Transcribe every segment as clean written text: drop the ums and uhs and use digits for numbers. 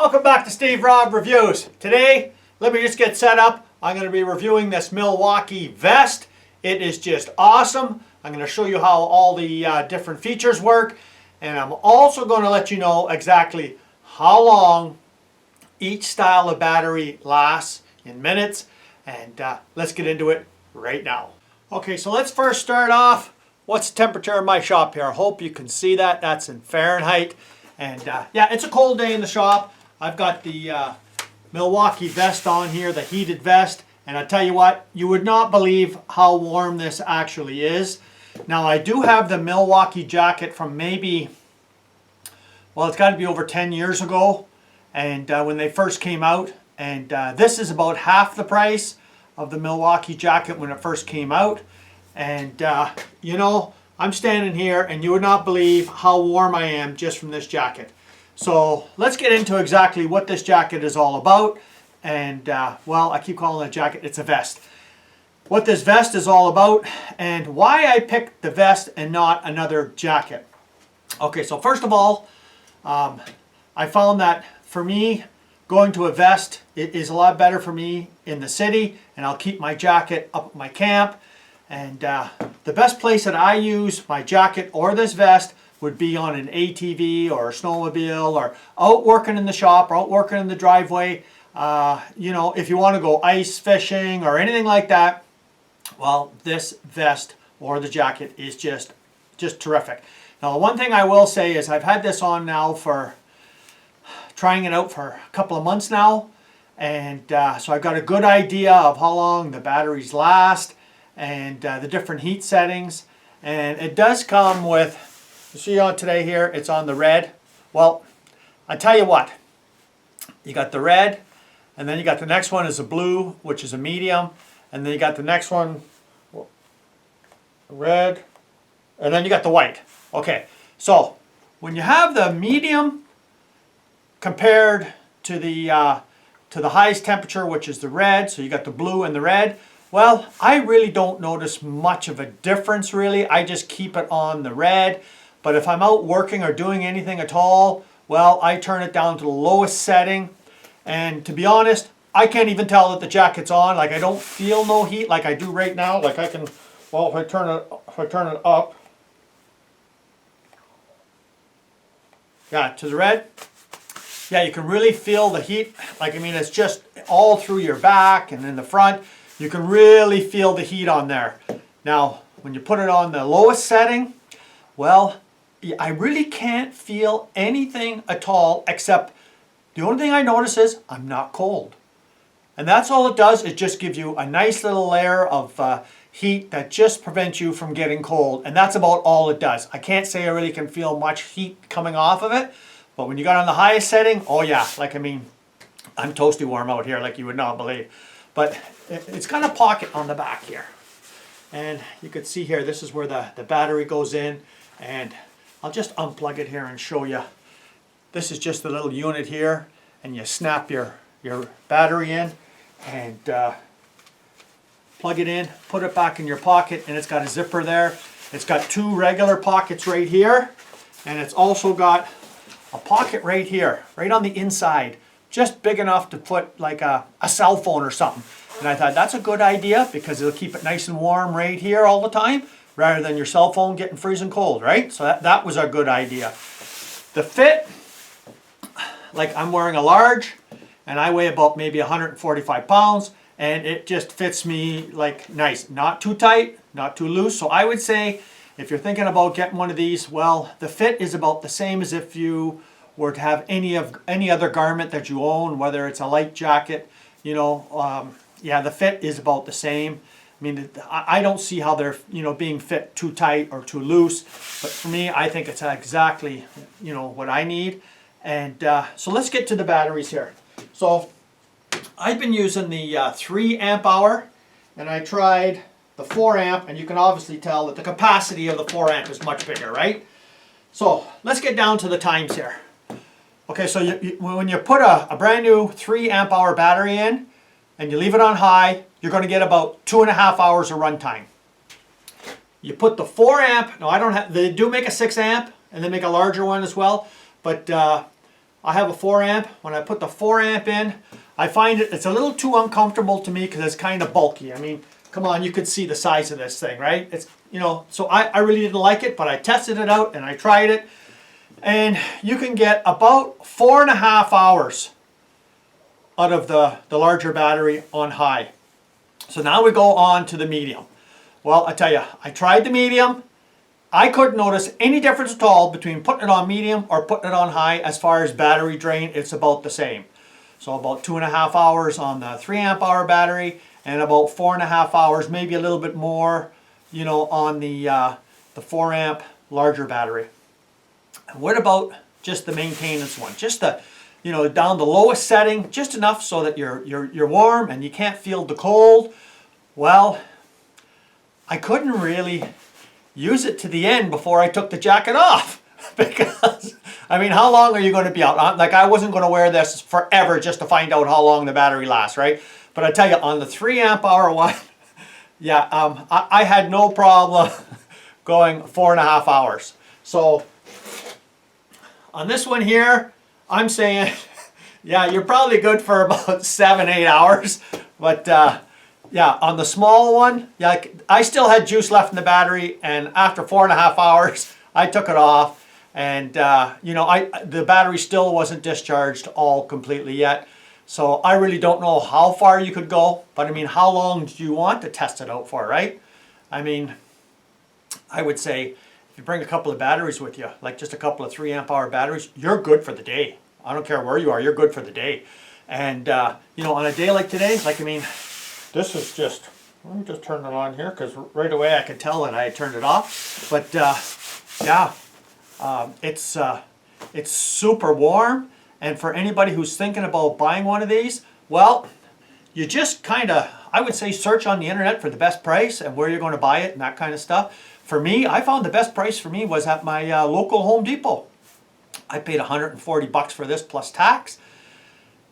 Welcome back to Steve Rob Reviews. Today, let me just get set up. I'm going to be reviewing this Milwaukee vest. It is just awesome. I'm going to show you how all the different features work. And I'm also going to let you know exactly how long each style of battery lasts in minutes. And let's get into it right now. Okay, so let's first start off. What's the temperature in my shop here? I hope you can see that. That's in Fahrenheit. And yeah, it's a cold day in the shop. I've got the Milwaukee vest on here, the heated vest. And I tell you what, you would not believe how warm this actually is. Now I do have the Milwaukee jacket from maybe, well, it's got to be over 10 years ago. And when they first came out. And this is about half the price of the Milwaukee jacket when it first came out. And you know, I'm standing here and you would not believe how warm I am just from this jacket. So let's get into exactly what this jacket is all about. And well, I keep calling it a jacket, it's a vest. What this vest is all about and why I picked the vest and not another jacket. Okay, so first of all, I found that for me, going to a vest, it is a lot better for me in the city, and I'll keep my jacket up at my camp. And the best place that I use my jacket or this vest would be on an ATV or a snowmobile or out working in the shop or out working in the driveway. You know, if you want to go ice fishing or anything like that, well, this vest or the jacket is just terrific. Now, the one thing I will say is I've had this on now for, trying it out for a couple of months now. And so I've got a good idea of how long the batteries last and the different heat settings. And it does come with, you see on today here, it's on the red. Well, I tell you what, you got the red, and then you got the next one is a blue, which is a medium, and then you got the next one, red, and then you got the white. Okay, so when you have the medium compared to the highest temperature, which is the red, so you got the blue and the red, well, I really don't notice much of a difference really. I just keep it on the red. But if I'm out working or doing anything at all, well, I turn it down to the lowest setting. And to be honest, I can't even tell that the jacket's on. Like I don't feel no heat like I do right now. Like I can, well, if I turn it up, yeah, to the red, yeah, you can really feel the heat. Like, I mean, it's just all through your back and in the front. You can really feel the heat on there. Now, when you put it on the lowest setting, well, I really can't feel anything at all except the only thing I notice is I'm not cold. And that's all it does. It just gives you a nice little layer of heat that just prevents you from getting cold. And that's about all it does. I can't say I really can feel much heat coming off of it. But when you got on the highest setting, oh yeah, like I mean, I'm toasty warm out here like you would not believe. But it's got a pocket on the back here. And you can see here, this is where the battery goes in. And I'll just unplug it here and show you. This is just a little unit here. And you snap your battery in and plug it in, put it back in your pocket, and it's got a zipper there. It's got two regular pockets right here. And it's also got a pocket right here, right on the inside. Just big enough to put like a cell phone or something. And I thought that's a good idea because it'll keep it nice and warm right here all the time rather than your cell phone getting freezing cold, right? So that was a good idea. The fit, like I'm wearing a large and I weigh about maybe 145 pounds and it just fits me like nice. Not too tight, not too loose. So I would say if you're thinking about getting one of these, well, the fit is about the same as if you were to have any other garment that you own, whether it's a light jacket, you know, yeah, the fit is about the same. I mean, I don't see how they're, you know, being fit too tight or too loose, but for me, I think it's exactly, you know, what I need. And so let's get to the batteries here. So I've been using the 3 amp hour, and I tried the 4 amp, and you can obviously tell that the capacity of the 4 amp is much bigger, right? So let's get down to the times here. Okay, so when you put a brand new 3 amp hour battery in and you leave it on high, you're going to get about 2.5 hours of runtime. You put the 4 amp, no, I don't have, they do make a 6 amp and they make a larger one as well, but I have a 4 amp. When I put the 4 amp in, I find it's a little too uncomfortable to me because it's kind of bulky. I mean, come on, you could see the size of this thing, right? It's, you know, so I really didn't like it, but I tested it out and I tried it. And you can get about 4.5 hours out of the larger battery on high. So now we go on to the medium. Well, I tell you, I tried the medium. I couldn't notice any difference at all between putting it on medium or putting it on high. As far as battery drain, it's about the same. So about 2.5 hours on the 3 amp hour battery and about 4.5 hours, maybe a little bit more, you know, on the 4 amp larger battery. And what about just the maintenance one? Just the, you know, down the lowest setting, just enough so that you're warm and you can't feel the cold. Well, I couldn't really use it to the end before I took the jacket off because, I mean, how long are you going to be out? Like, I wasn't going to wear this forever just to find out how long the battery lasts, right? But I tell you, on the 3 amp hour one, yeah, I had no problem going 4.5 hours. So on this one here, I'm saying, yeah, you're probably good for about 7-8 hours. But yeah, on the small one, yeah, I still had juice left in the battery, and after 4.5 hours, I took it off. And you know, the battery still wasn't discharged all completely yet. So I really don't know how far you could go, but I mean, how long do you want to test it out for, right? I mean, I would say if you bring a couple of batteries with you, like just a couple of 3 amp hour batteries, you're good for the day. I don't care where you are, you're good for the day. And you know, on a day like today, like, I mean, this is just, let me just turn it on here because right away I could tell that I had turned it off. But yeah, it's super warm. And for anybody who's thinking about buying one of these, well, you just kind of, I would say, search on the internet for the best price and where you're going to buy it and that kind of stuff. For me, I found the best price for me was at my local Home Depot. I paid $140 for this plus tax.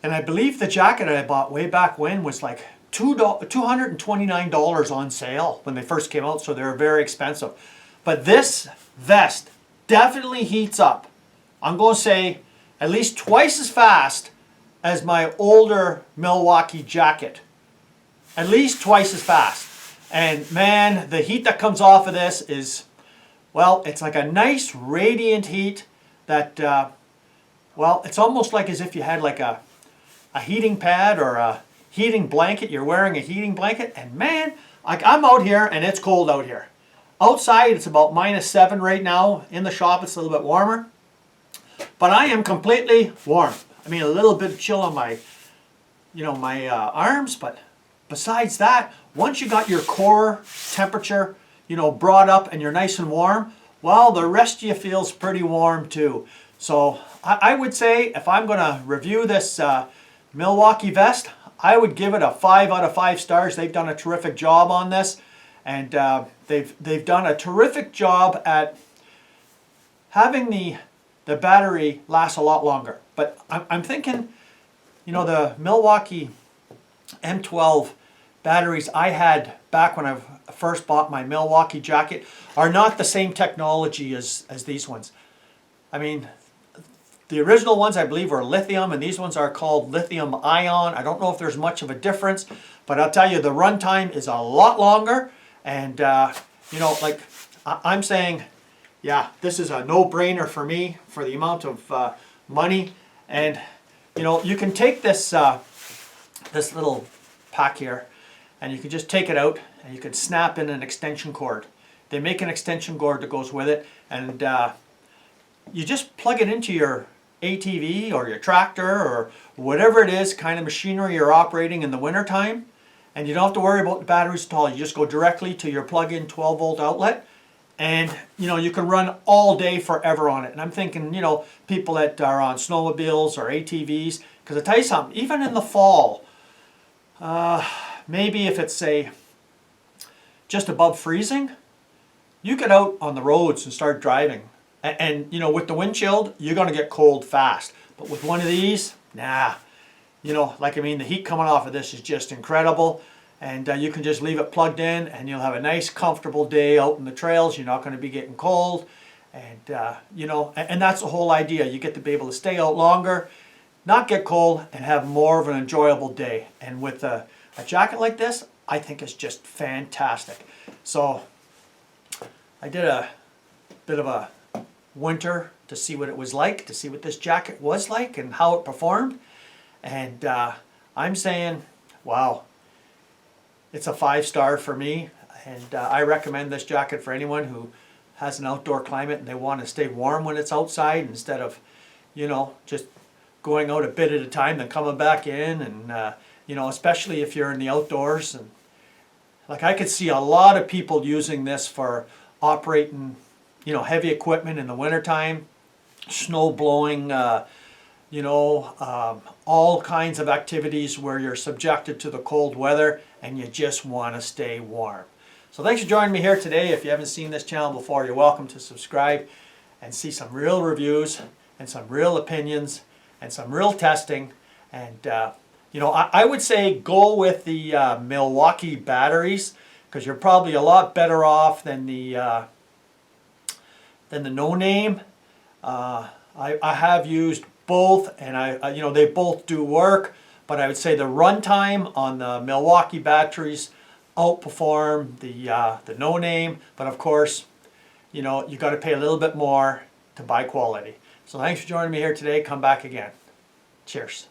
And I believe the jacket I bought way back when was like $229 on sale when they first came out, so they were very expensive. But this vest definitely heats up. I'm going to say at least twice as fast as my older Milwaukee jacket. At least twice as fast. And man, the heat that comes off of this is, well, it's like a nice radiant heat that, well, it's almost like as if you had like a heating pad or a heating blanket. You're wearing a heating blanket, and man, like, I'm out here and it's cold out here. Outside it's about -7 right now. In the shop it's a little bit warmer. But I am completely warm. I mean, a little bit of chill on my, you know, my arms, but besides that, once you got your core temperature, you know, brought up and you're nice and warm, well, the rest of you feels pretty warm too. So I would say if I'm going to review this Milwaukee vest, I would give it a 5 out of 5 stars. They've done a terrific job on this, and they've done a terrific job at having the battery last a lot longer. But I'm thinking, you know, the Milwaukee M12 batteries I had back when I first bought my Milwaukee jacket are not the same technology as these ones. I mean, the original ones I believe were lithium, and these ones are called lithium ion. I don't know if there's much of a difference, but I'll tell you, the runtime is a lot longer. And you know, like, I'm saying, yeah, this is a no-brainer for me for the amount of money. And you know, you can take this this little pack here, and you can just take it out and you can snap in an extension cord. They make an extension cord that goes with it, and you just plug it into your ATV or your tractor or whatever it is kind of machinery you're operating in the wintertime, and you don't have to worry about the batteries at all. You just go directly to your plug-in 12-volt outlet, and you know, you can run all day forever on it. And I'm thinking, you know, people that are on snowmobiles or ATVs, because I tell you something, even in the fall, maybe if it's, say, just above freezing, you get out on the roads and start driving. And you know, with the windshield, you're going to get cold fast. But with one of these, nah. You know, like, I mean, the heat coming off of this is just incredible. And you can just leave it plugged in and you'll have a nice comfortable day out in the trails. You're not going to be getting cold. And you know, and that's the whole idea. You get to be able to stay out longer, not get cold, and have more of an enjoyable day. And with a jacket like this, I think it's just fantastic. So I did a bit of a winter to see what it was like, to see what this jacket was like and how it performed. And I'm saying, wow, it's a 5-star for me. And I recommend this jacket for anyone who has an outdoor climate and they want to stay warm when it's outside instead of, you know, just going out a bit at a time then coming back in. And you know, especially if you're in the outdoors. And like, I could see a lot of people using this for operating, you know, heavy equipment in the wintertime, snow blowing, you know, all kinds of activities where you're subjected to the cold weather and you just want to stay warm. So thanks for joining me here today. If you haven't seen this channel before, you're welcome to subscribe and see some real reviews and some real opinions and some real testing. And you know, I would say go with the Milwaukee batteries, because you're probably a lot better off than the No Name. I have used both, and I you know, they both do work, but I would say the runtime on the Milwaukee batteries outperform the No Name. But of course, you know, you got to pay a little bit more to buy quality. So thanks for joining me here today. Come back again. Cheers.